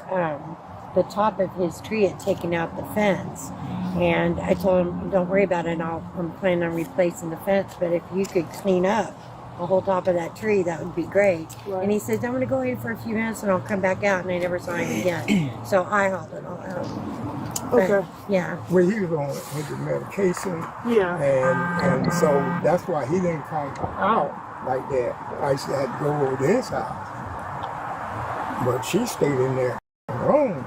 the top of his tree had taken out the fence. And I told him, don't worry about it. I'm planning on replacing the fence. But if you could clean up the whole top of that tree, that would be great. Right. And he says, I'm going to go in for a few minutes and I'll come back out. And I never saw him again. So I hauled it all out. Okay. Yeah. Well, he was on the medication. Yeah. And so that's why he didn't come out like that. I used to have to go over to his house. But she stayed in there alone.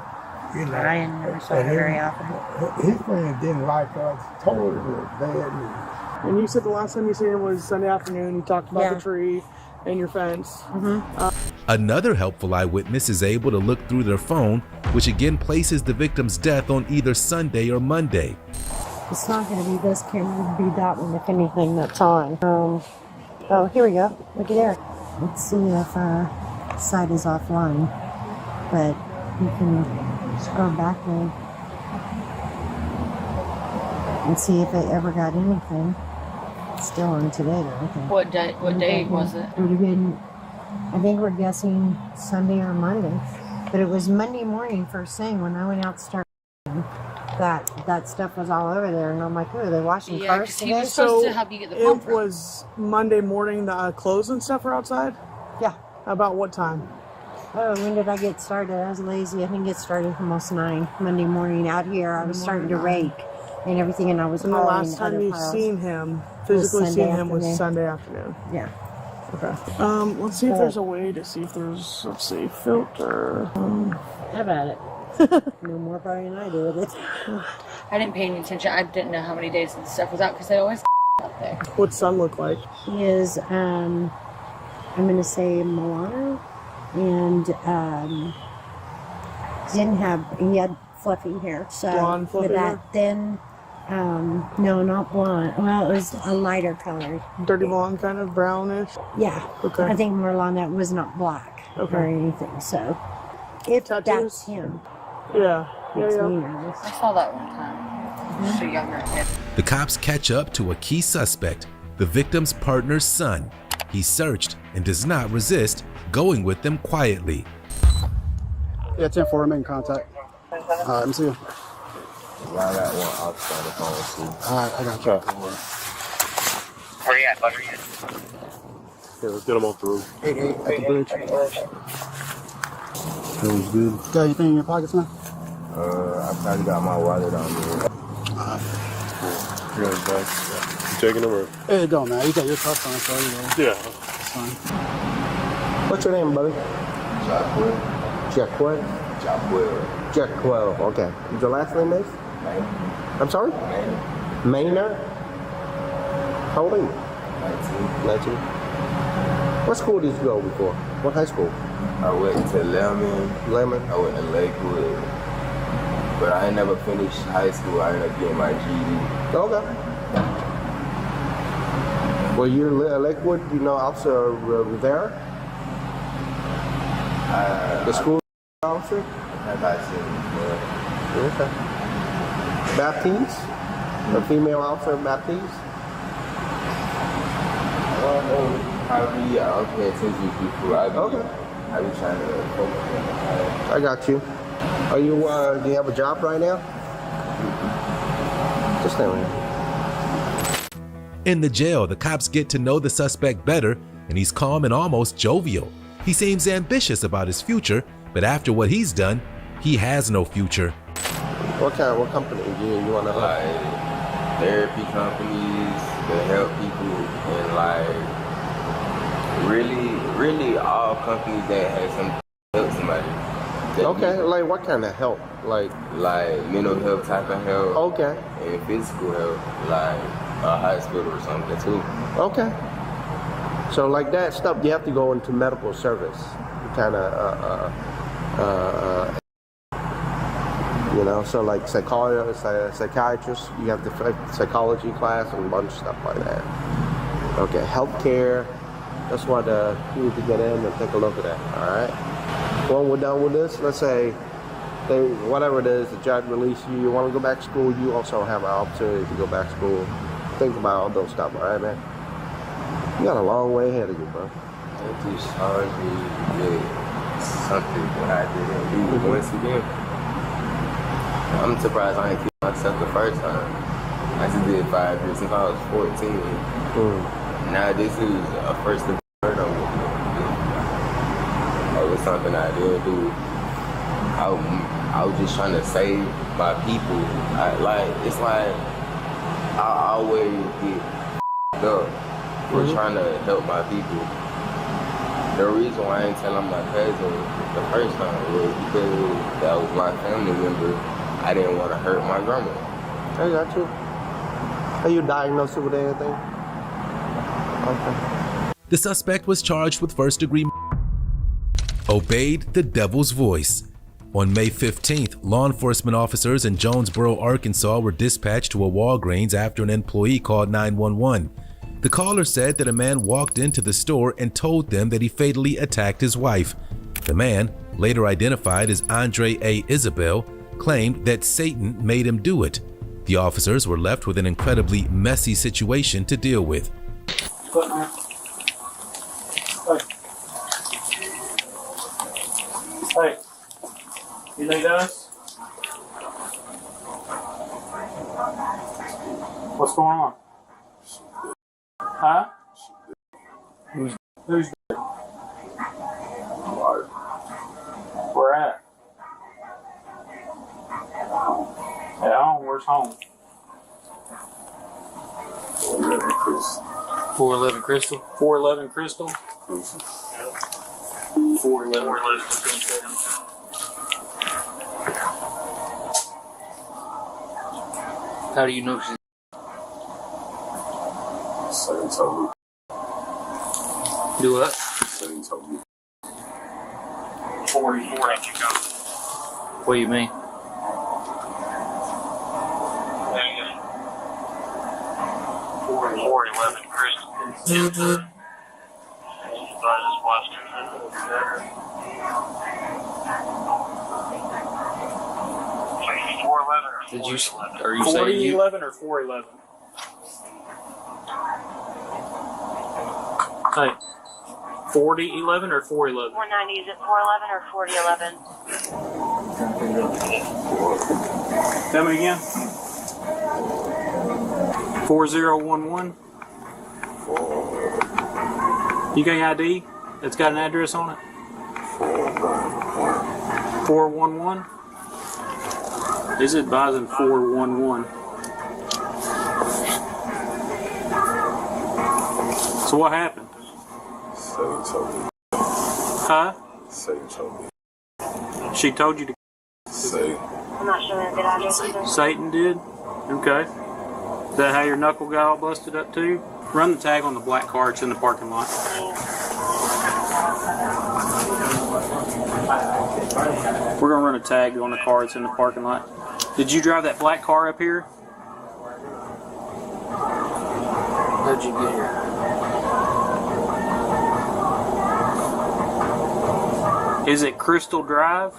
You know. I never saw her very often. His friends didn't like us, told her it was bad. And you said the last time you seen him was Sunday afternoon. You talked about the tree and your fence. Another helpful eyewitness is able to look through their phone, which again places the victim's death on either Sunday or Monday. It's not going to be this camera, it'll be that one, if anything, that's on. Oh, here we go. Look at there. Let's see if site is offline. But you can scroll backward and see if it ever got anything. It's still on today, though, I think. What day was it? It would have been, I think we're guessing Sunday or Monday. But it was Monday morning first thing when I went out to start that stuff was all over there. And I'm like, oh, they're washing cars today? He was supposed to help you get the pump. It was Monday morning, the clothes and stuff were outside? Yeah. About what time? Oh, when did I get started? I was lazy. I didn't get started almost 9 Monday morning out here. I was starting to rake and everything, and I was And the hauling last time other you piles. seen him, physically seen him, was afternoon. Sunday afternoon. Yeah. Okay. Let's see if there's a way to see if there's, let's see, filter. How about it? No more probably than I do with it. I didn't pay any attention. I didn't know how many days the stuff was out because they always out there. What's sun look like? He is, I'm going to say Milano, and he had fluffy hair. So Blonde fluffy with that hair? thin, no, not blonde. Well, it was a lighter color. Dirty blonde, kind of brownish? Yeah. Okay. I think more along that was not black or anything. So if that's him. Yeah. Makes me nervous. I saw that one time. Just a younger kid. The cops catch up to a key suspect, the victim's partner's son. He's searched and does not resist going with them quietly. Yeah, 10-4, I'm in contact. Let me see you. Yeah, I got one outside the phone too. Alright, I got you. Where you at, bugger? Yeah, let's get him off the roof. 8-8 at the bridge. Feels good. Got anything in your pockets now? I probably got my wallet on me. Good, guys. You taking them or? It don't matter. You got your cuffs on, so you know. Yeah. It's fine. What's your name, buddy? Jacquel. Jacquel? Jacquel. Jacquel, okay. Your last name is? Maynard. I'm sorry? Maynard. Maynard? How old are you? 19. What school did you go before? What high school? I went to Lemon. I went to Lakewood. But I ain't never finished high school. I ended up getting my GED. Okay. Well, you're at Lakewood, you know Officer Rivera? The school officer? Have I seen him? Okay. Baptiste? The female officer, Baptiste? Probably, yeah, I don't pay attention to people. I be trying to focus on I got you. Are you, do you have a job right now? Just stay right here. In the jail, the cops get to know the suspect better, and he's calm and almost jovial. He seems ambitious about his future, but after what he's done, he has no future. What company do you want to help? like therapy companies that help people, and like really all companies that have some help somebody. Okay, like what kind of help? Like mental health type of help. Okay. And physical help, like a hospital or something too. Okay. So like that stuff, you have to go into medical service. Kind of, you know, so like psychiatrist, you have the psychology class and a bunch of stuff like that. Okay, healthcare, that's what you need to get in and take a look at that, all right? When we're done with this, let's say, whatever it is, the judge released you, you want to go back to school, you also have an opportunity to go back to school. Think about all those stuff, all right, man? You got a long way ahead of you, bro. It just hard to get something that I didn't do once again. I'm surprised I ain't keep myself the first time. I just did 5 years since I was 14. Now this is a first heard of me. It was something I didn't do. I was just trying to save my people. It's like I always get up for trying to help my people. The reason why I ain't telling my cousin the first time was because that was my family member. I didn't want to hurt my grandma. I got you. Are you diagnosed with anything? Okay. The suspect was charged with first-degree obeyed the devil's voice. On May 15th, law enforcement officers in Jonesboro, Arkansas were dispatched to a Walgreens after an employee called 911. The caller said that a man walked into the store and told them that he fatally attacked his wife. The man, later identified as Andre A. Isabel, claimed that Satan made him do it. The officers were left with an incredibly messy situation to deal with. Hey, you need us? What's going on? Huh? Who's there? Where at? At home? Where's home? 411 Crystal. 411 Crystal? 411 Crystal. How do you know she's... Satan told me. Do what? Satan told me. 44. What do you mean? 411 Crystal. I just watched her. Did you? Are you saying you? 4011 or 411? Hey, 4011 or 411? 490, is it 411 or 4011? Tell me again. 4011. You got your ID that's got an address on it? 411. Is it advising 411? So what happened? Satan told me. Huh? Satan told me. She told you to. Satan. I'm not sure what that address is. Satan did? Okay. Is that how your knuckle got all busted up too? Run the tag on the black car. It's in the parking lot. We're going to run a tag on the car that's in the parking lot. Did you drive that black car up here? How'd you get here? Is it Crystal Drive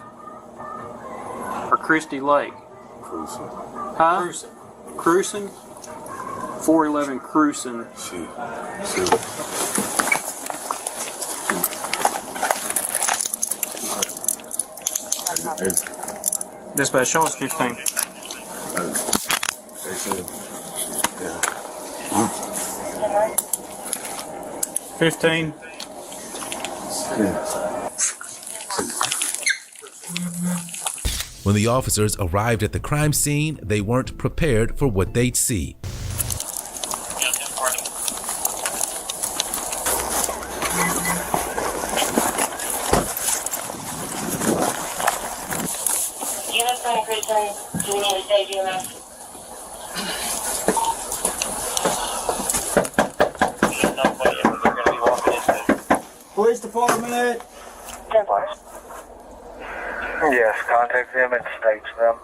or Christie Lake? Cruising. Huh? Cruising. Cruising? 411 Cruising. Dispatch, show us 15. 15. When the officers arrived at the crime scene, they weren't prepared for what they'd see. Do we need to stage EMS? Police department. 10 please. Yes, contact them and stage them.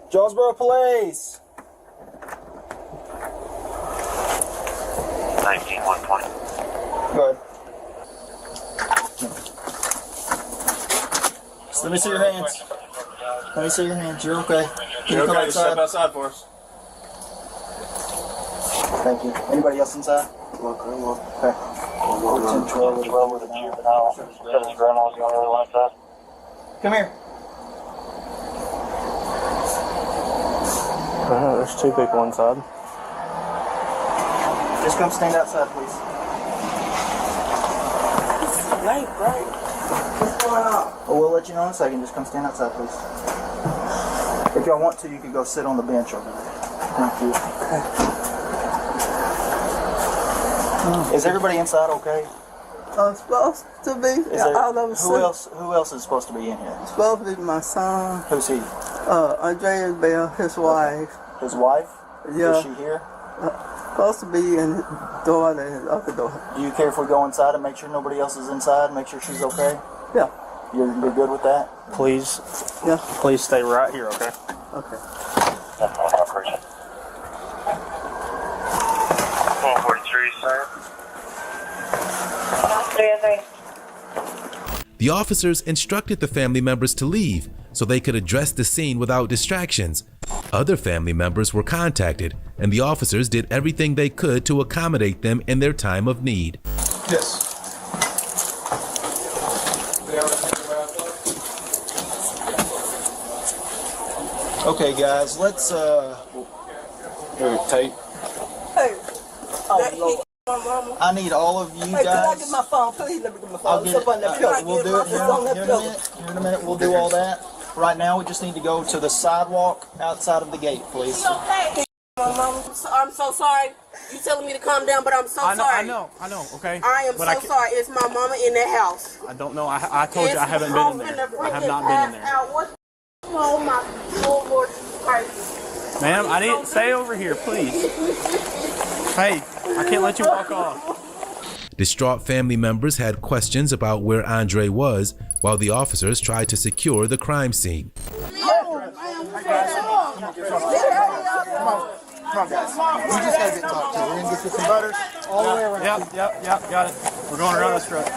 Jonesboro Police. 19120. Good. So let me see your hands. Let me see your hands. You're okay. Can you come outside? Step outside for us. Thank you. Anybody else inside? Look, Okay. 1012 as well with a juvenile. Said his grandma's the only one inside. Come here. There's two people inside. Just come stand outside, please. Right. What's going on? Well, we'll let you know in a second. Just come stand outside, please. If y'all want to, you can go sit on the bench over there. Thank you. Is everybody inside okay? I'm supposed to be. Who else is supposed to be in here? It's supposed to be my son. Who's he? Andreas Bell, his wife. His wife? Yeah. Is she here? Supposed to be in his daughter and his other daughter. Do you care if we go inside and make sure nobody else is inside? Make sure she's okay? Yeah. You're good with that? Please. Yeah. Please stay right here, okay? Okay. 143, sir. 303. The officers instructed the family members to leave so they could address the scene without distractions. Other family members were contacted, and the officers did everything they could to accommodate them in their time of need. Yes. Okay, guys, let's tape. Hey. Oh, My mama. I need all of you Hey, can I guys. get my phone? Please let me get my phone. I'll get It's up on that pillow. We'll do it here in a minute. Here in a minute, we'll do all that. Right now, we just need to go to the sidewalk outside of the gate, please. Okay. My mama, I'm so sorry. You telling me to calm down, but I'm so sorry. I know, okay? I am But so sorry. It's my mama in that house. I don't know. I told you I haven't been in there. I have not been in there. Oh my Lord Christ. Ma'am, I didn't stay over here, please. Hey, I can't let you walk off. Distraught family members had questions about where Andre was, while the officers tried to secure the crime scene. Come on, guys. We just gotta get talked to. We're gonna get you some butter all the way around. Yep, got it. We're going around this truck. To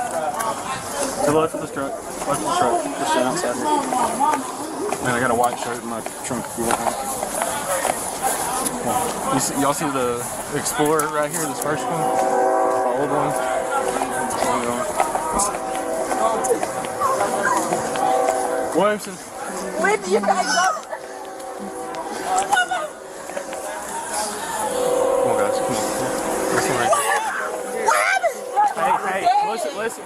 the left of this truck. Left of the truck. Just stand outside here. Man, I got a white shirt in my trunk if you want one. Y'all see the Explorer right here, this first one? The old one? Williamson. Where do you guys go? Come on, guys. Come on. Listen right here. Hey, listen. Listen.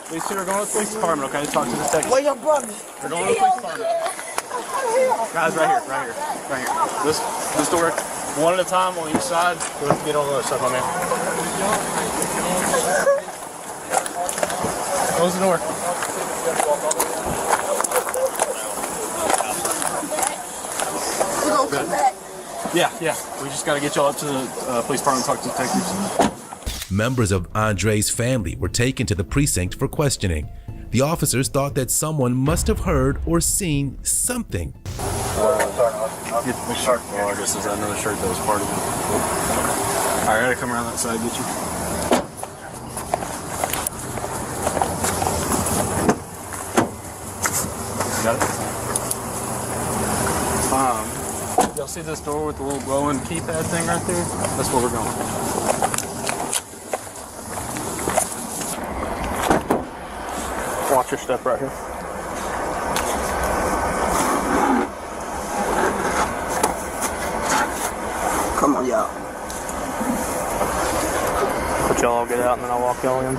These two are going to the police department, okay? To talk to the detective. Where your brother? They're going to the police department. Guys, right here. This door, one at a time on each side. We'll have to get on the other side, my man. Close the door. Yeah. We just got to get y'all up to the police department and talk to detectives. Members of Andre's family were taken to the precinct for questioning. The officers thought that someone must have heard or seen something. I'll get the shirt. Oh, I guess there's another shirt that was part of it. All right, I gotta come around that side and get you. Got it? Y'all see this door with the little glowing keypad thing right there? That's where we're going. Watch your step right here. Come on, y'all. Let y'all all get out and then I'll walk y'all in.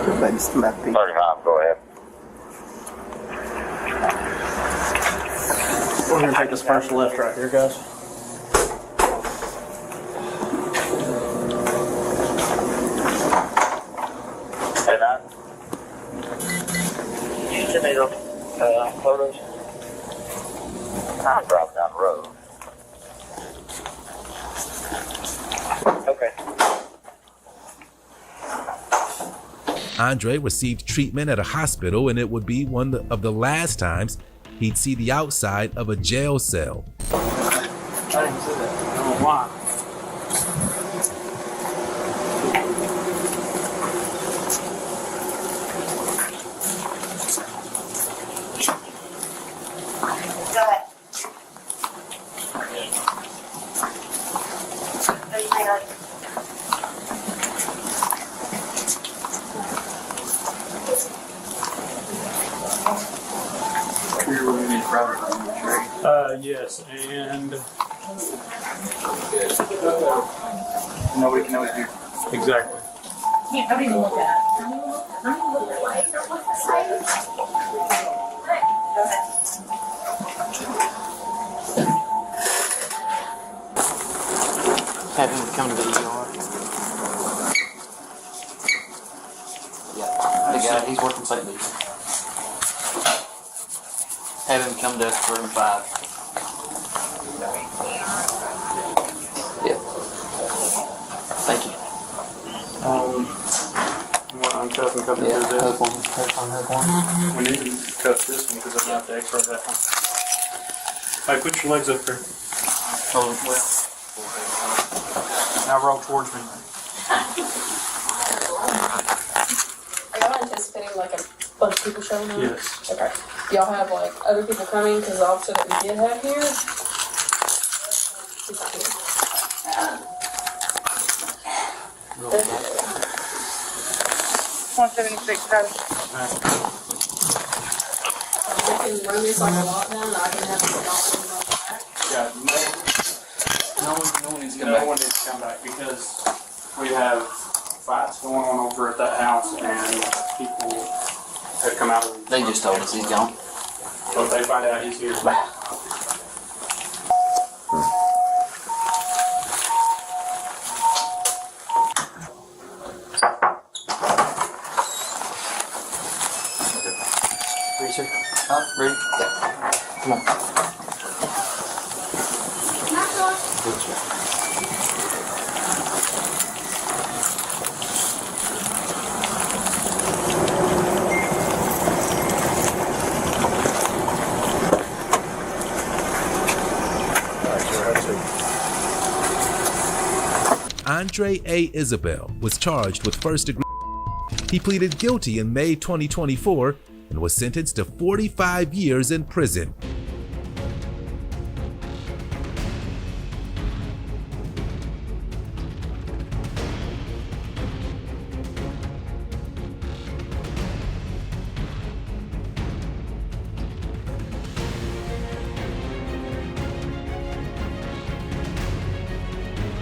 35, go ahead. We're gonna take this first left right here, guys. Hey, man. You send me those photos? I'm driving down the road. Okay. Andre received treatment at a hospital, and it would be one of the last times he'd see the outside of a jail cell. I didn't see that. I don't know why. Yes, and nobody can know it's you. Exactly. Yeah, nobody can look at it. Have him come to the ER. Yeah, the guy, he's working St. Luke's. Have him come to room 5. Yeah. Thank you. Uncuff and cut the Yeah, this. hook one. We need to cut this one because I'm going to have to X-ray that one. Hey, put your legs up there. Oh, well. Now roll towards me. Are y'all anticipating like a bunch of people showing up? Yes. Okay. Y'all have like other people coming because the officer that we did have here. We can run this like a lockdown. I can have it Yeah, no one needs to come back because we have fights going on over at that house and people have come out of They just told us he's gone. So if they find out he's here. Ready, sir? Huh? Ready? Yeah. Come on. Andre A. Isabel was charged with first-degree. He pleaded guilty in May 2024 and was sentenced to 45 years in prison.